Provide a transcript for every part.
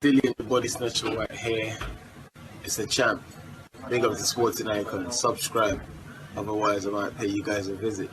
Dillian the Body Snatcher White here. It's a champ. Big up to Sporting Icon. Subscribe. Otherwise, I might pay you guys a visit.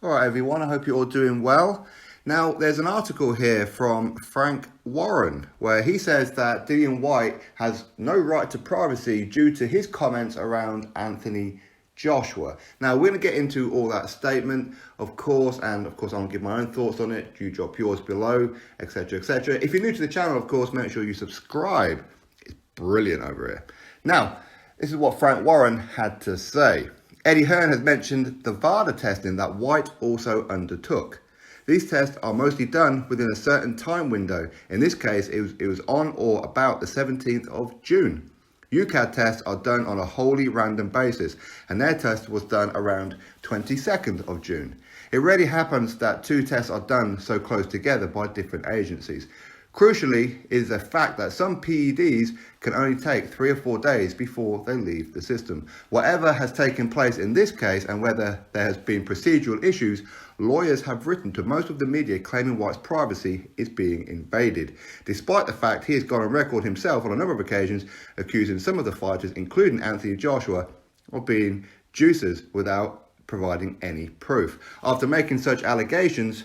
Alright everyone, I hope you're all doing well. Now, there's an article here from Frank Warren where he says that Dillian Whyte has no right to privacy due to his comments around Anthony Joshua. Now, we're going to get into all that statement, of course, and of course, I'll give my own thoughts on it. You drop yours below, etc., etc. If you're new to the channel, of course, make sure you subscribe. It's brilliant over here. Now, this is what Frank Warren had to say. Eddie Hearn has mentioned the VADA testing that Whyte also undertook. These tests are mostly done within a certain time window. In this case, it was on or about the 17th of June. UKAD tests are done on a wholly random basis, and their test was done around 22nd of June. It rarely happens that two tests are done so close together by different agencies. Crucially is the fact that some PEDs can only take 3 or 4 days before they leave the system. Whatever has taken place in this case and whether there has been procedural issues, lawyers have written to most of the media claiming Whyte's privacy is being invaded, despite the fact he has gone on record himself on a number of occasions accusing some of the fighters, including Anthony Joshua, of being juicers without providing any proof. After making such allegations,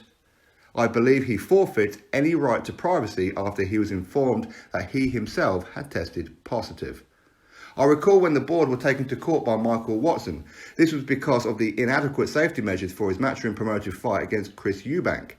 I believe he forfeits any right to privacy after he was informed that he himself had tested positive. I recall when the board were taken to court by Michael Watson. This was because of the inadequate safety measures for his matchroom promoted fight against Chris Eubank.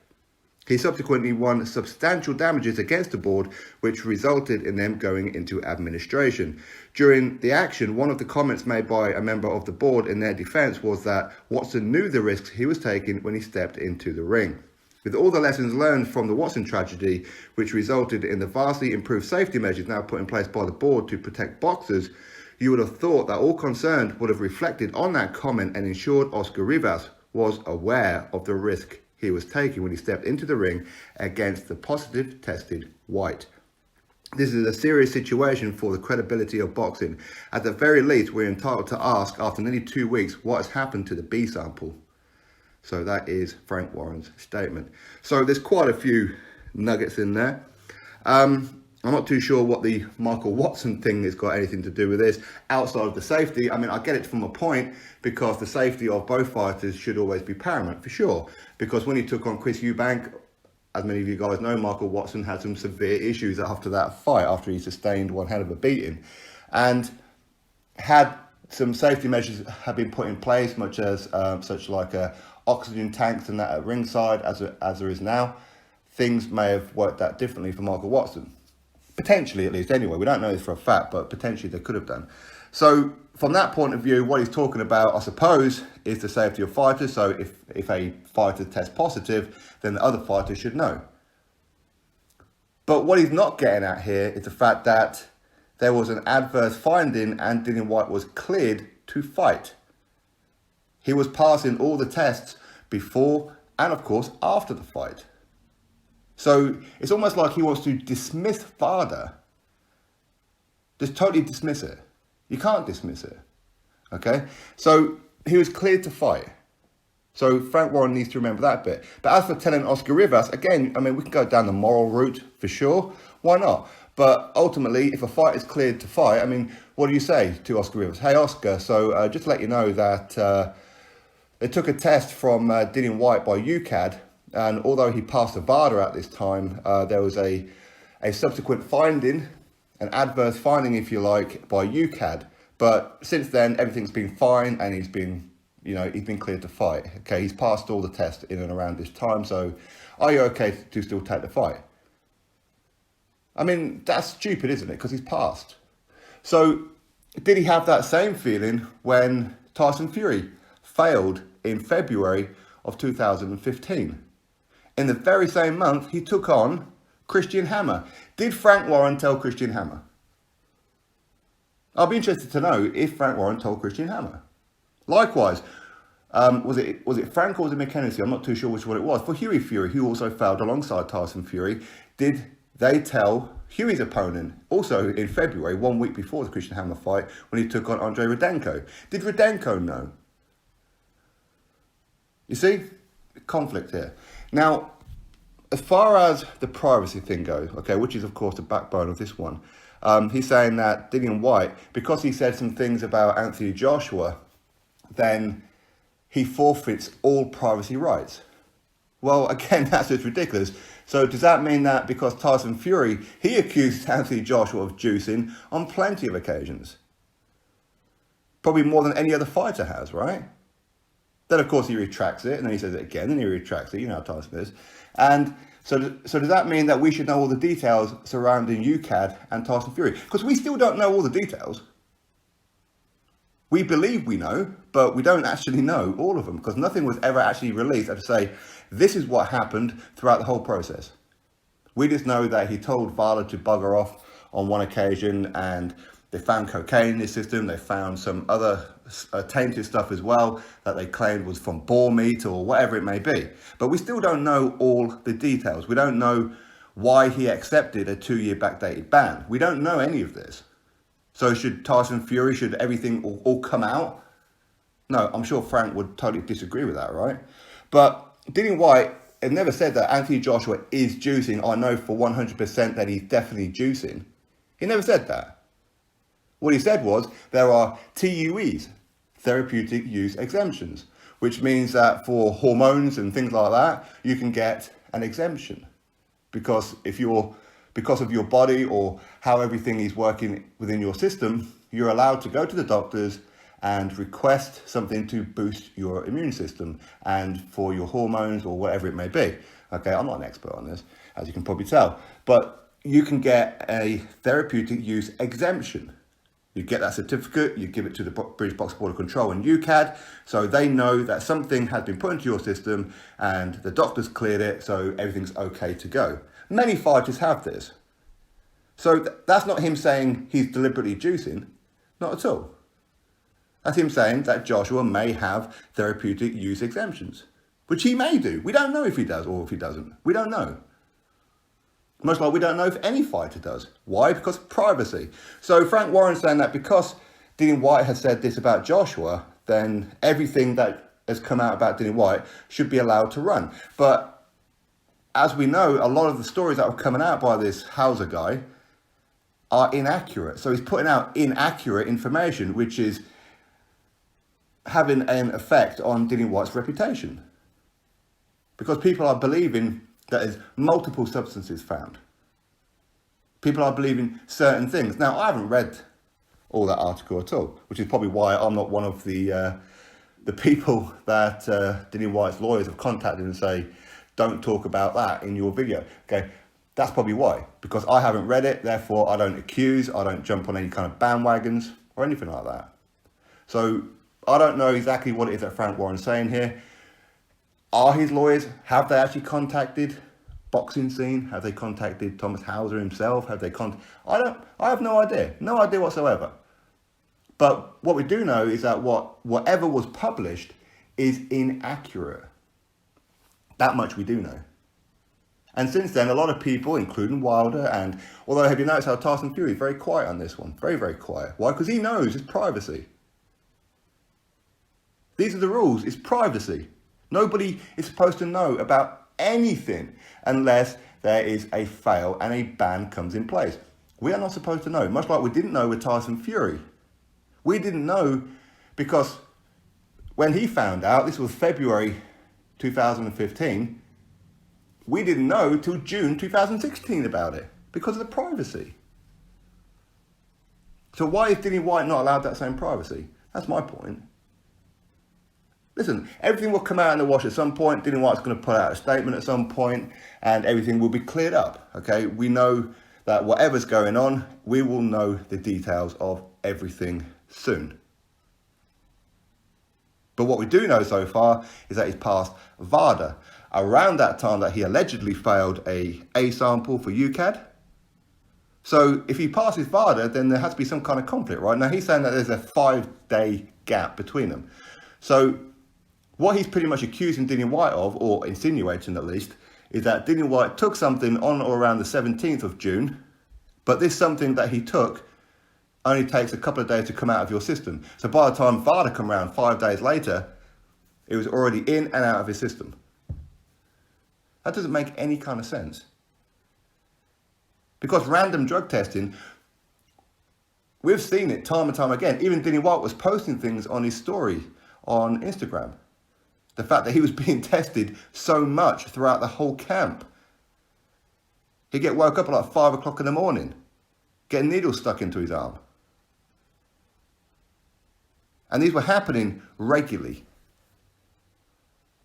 He subsequently won substantial damages against the board, which resulted in them going into administration. During the action, one of the comments made by a member of the board in their defence was that Watson knew the risks he was taking when he stepped into the ring. With all the lessons learned from the Watson tragedy, which resulted in the vastly improved safety measures now put in place by the board to protect boxers, you would have thought that all concerned would have reflected on that comment and ensured Oscar Rivas was aware of the risk he was taking when he stepped into the ring against the positive tested Whyte. This is a serious situation for the credibility of boxing. At the very least, we're entitled to ask, after nearly 2 weeks, what has happened to the B sample. So that is Frank Warren's statement. So there's quite a few nuggets in there. I'm not too sure what the Michael Watson thing has got anything to do with this. Outside of the safety, I mean, I get it from a point because the safety of both fighters should always be paramount, for sure. Because when he took on Chris Eubank, as many of you guys know, Michael Watson had some severe issues after that fight, after he sustained one hell of a beating. And had some safety measures have been put in place, such like oxygen tanks and that at ringside, as there is now, things may have worked out differently for Michael Watson. Potentially, at least, anyway. We don't know this for a fact, but potentially they could have done. So, from that point of view, what he's talking about, I suppose, is the safety of fighters. So, if a fighter tests positive, then the other fighters should know. But what he's not getting at here is the fact that there was an adverse finding and Dillian Whyte was cleared to fight. He was passing all the tests before and, of course, after the fight. So it's almost like he wants to dismiss VADA. Just totally dismiss it. You can't dismiss it. Okay? So he was cleared to fight. So Frank Warren needs to remember that bit. But as for telling Oscar Rivas, again, I mean, we can go down the moral route for sure. Why not? But ultimately, if a fight is cleared to fight, I mean, what do you say to Oscar Rivas? Hey, Oscar, so just to let you know that they took a test from Dillian Whyte by UKAD, and although he passed the VADA at this time, there was a subsequent finding, an adverse finding, if you like, by UKAD. But since then, everything's been fine, and he's been cleared to fight. Okay, he's passed all the tests in and around this time, so are you okay to still take the fight? I mean, that's stupid, isn't it? Because he's passed. So, did he have that same feeling when Tyson Fury failed in February of 2015? In the very same month, he took on Christian Hammer. Did Frank Warren tell Christian Hammer? I'll be interested to know if Frank Warren told Christian Hammer. Likewise, was it Frank or was it McKenzie? I'm not too sure which one it was. For Hughie Fury, who also failed alongside Tyson Fury, did they tell Hughie's opponent, also in February, 1 week before the Christian Hammer fight, when he took on Andre Rudenko? Did Rudenko know? You see? Conflict here. Now, as far as the privacy thing goes, okay, which is of course the backbone of this one, he's saying that Dillian Whyte, because he said some things about Anthony Joshua, then he forfeits all privacy rights. Well, again, that's just ridiculous. So does that mean that because Tyson Fury, he accused Anthony Joshua of juicing on plenty of occasions? Probably more than any other fighter has, right? Then, of course, he retracts it, and then he says it again, and he retracts it. You know how Tyson is. And so does that mean that we should know all the details surrounding UKAD and Tyson Fury? Because we still don't know all the details. We believe we know, but we don't actually know all of them, because nothing was ever actually released to say, this is what happened throughout the whole process. We just know that he told Varda to bugger off on one occasion, and they found cocaine in his system. They found some other tainted stuff as well that they claimed was from boar meat or whatever it may be. But we still don't know all the details. We don't know why he accepted a 2-year backdated ban. We don't know any of this. So should Tyson Fury, should everything all come out? No, I'm sure Frank would totally disagree with that, right? But Dillian Whyte had never said that Anthony Joshua is juicing. I know for 100% that he's definitely juicing. He never said that. What he said was there are TUEs, therapeutic use exemptions, which means that for hormones and things like that, you can get an exemption. Because of your body or how everything is working within your system, you're allowed to go to the doctors and request something to boost your immune system and for your hormones or whatever it may be. Okay, I'm not an expert on this, as you can probably tell, but you can get a therapeutic use exemption. You get that certificate, you give it to the British Box Border Control and UKAD, so they know that something has been put into your system and the doctors cleared it, so everything's okay to go. Many fighters have this. So that's not him saying he's deliberately juicing, not at all. That's him saying that Joshua may have therapeutic use exemptions, which he may do. We don't know if he does or if he doesn't. We don't know. Most likely we don't know if any fighter does. Why? Because of privacy. So Frank Warren's saying that because Dillian Whyte has said this about Joshua, then everything that has come out about Dillian Whyte should be allowed to run. But as we know, a lot of the stories that are coming out by this Hauser guy are inaccurate. So he's putting out inaccurate information, which is having an effect on Dillian Whyte's reputation. Because people are believing that there's multiple substances found. People are believing certain things. Now, I haven't read all that article at all, which is probably why I'm not one of the people that Dillian Whyte's lawyers have contacted and say, don't talk about that in your video. Okay, that's probably why. Because I haven't read it, therefore I don't accuse, I don't jump on any kind of bandwagons or anything like that. So I don't know exactly what it is that Frank Warren's saying here. Are his lawyers, have they actually contacted Boxing Scene? Have they contacted Thomas Hauser himself? Have they I have no idea whatsoever. But what we do know is that whatever was published is inaccurate. That much we do know. And since then, a lot of people, including Wilder, and although have you noticed how Tyson Fury is very quiet on this one? Very, very quiet. Why? Because he knows it's privacy. These are the rules. It's privacy. Nobody is supposed to know about anything unless there is a fail and a ban comes in place. We are not supposed to know, much like we didn't know with Tyson Fury. We didn't know because when he found out, this was February 2015, we didn't know till June 2016 about it because of the privacy. So why is Dillian Whyte not allowed that same privacy? That's my point. Listen, everything will come out in the wash at some point. Dillian Whyte's going to put out a statement at some point and everything will be cleared up, okay? We know that whatever's going on, we will know the details of everything soon. But what we do know so far is that he's passed VADA. Around that time that he allegedly failed a sample for UKAD. So if he passes VADA, then there has to be some kind of conflict, right? Now he's saying that there's a 5-day gap between them. So what he's pretty much accusing Dillian Whyte of, or insinuating at least, is that Dillian Whyte took something on or around the 17th of June, but this something that he took only takes a couple of days to come out of your system. So by the time VADA come around 5 days later, it was already in and out of his system. That doesn't make any kind of sense. Because random drug testing, we've seen it time and time again. Even Dillian Whyte was posting things on his story on Instagram. The fact that he was being tested so much throughout the whole camp. He'd get woke up at like 5 o'clock in the morning, getting needles stuck into his arm. And these were happening regularly.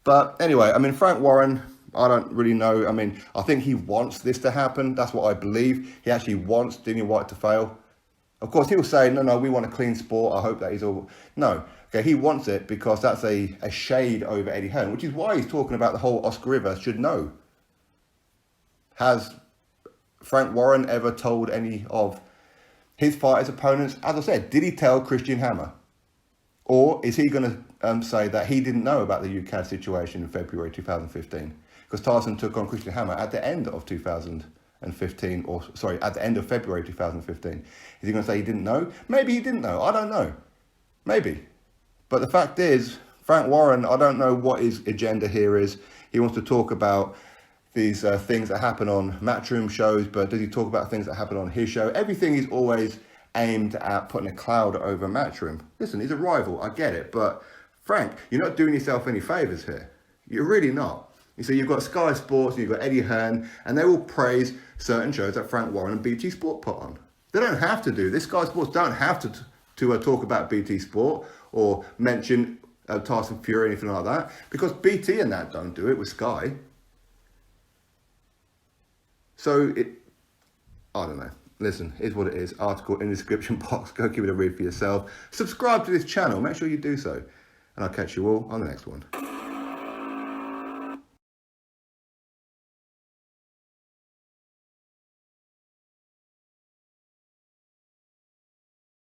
But anyway, I mean, Frank Warren, I don't really know. I mean, I think he wants this to happen. That's what I believe. He actually wants Dillian Whyte to fail. Of course, he'll say, no, we want a clean sport. I hope that he's all... No. Okay, he wants it because that's a shade over Eddie Hearn, which is why he's talking about the whole Oscar River should know. Has Frank Warren ever told any of his fighters' opponents? As I said, did he tell Christian Hammer? Or is he going to say that he didn't know about the UKAD situation in February 2015? Because Tyson took on Christian Hammer at the end of 2015, or sorry, at the end of February 2015. Is he going to say he didn't know? Maybe he didn't know. I don't know. Maybe. But the fact is, Frank Warren, I don't know what his agenda here is. He wants to talk about these things that happen on Matchroom shows, but does he talk about things that happen on his show? Everything is always aimed at putting a cloud over Matchroom. Listen, he's a rival, I get it, but Frank, you're not doing yourself any favours here. You're really not. You see, you've got Sky Sports and you've got Eddie Hearn, and they will praise certain shows that Frank Warren and BT Sport put on. They don't have to do this. Sky Sports don't have to talk about BT Sport or mention Tyson Fury or anything like that, because BT and that don't do it with Sky. So I don't know. Listen, here's what it is. Article in the description box. Go give it a read for yourself. Subscribe to this channel. Make sure you do so. And I'll catch you all on the next one.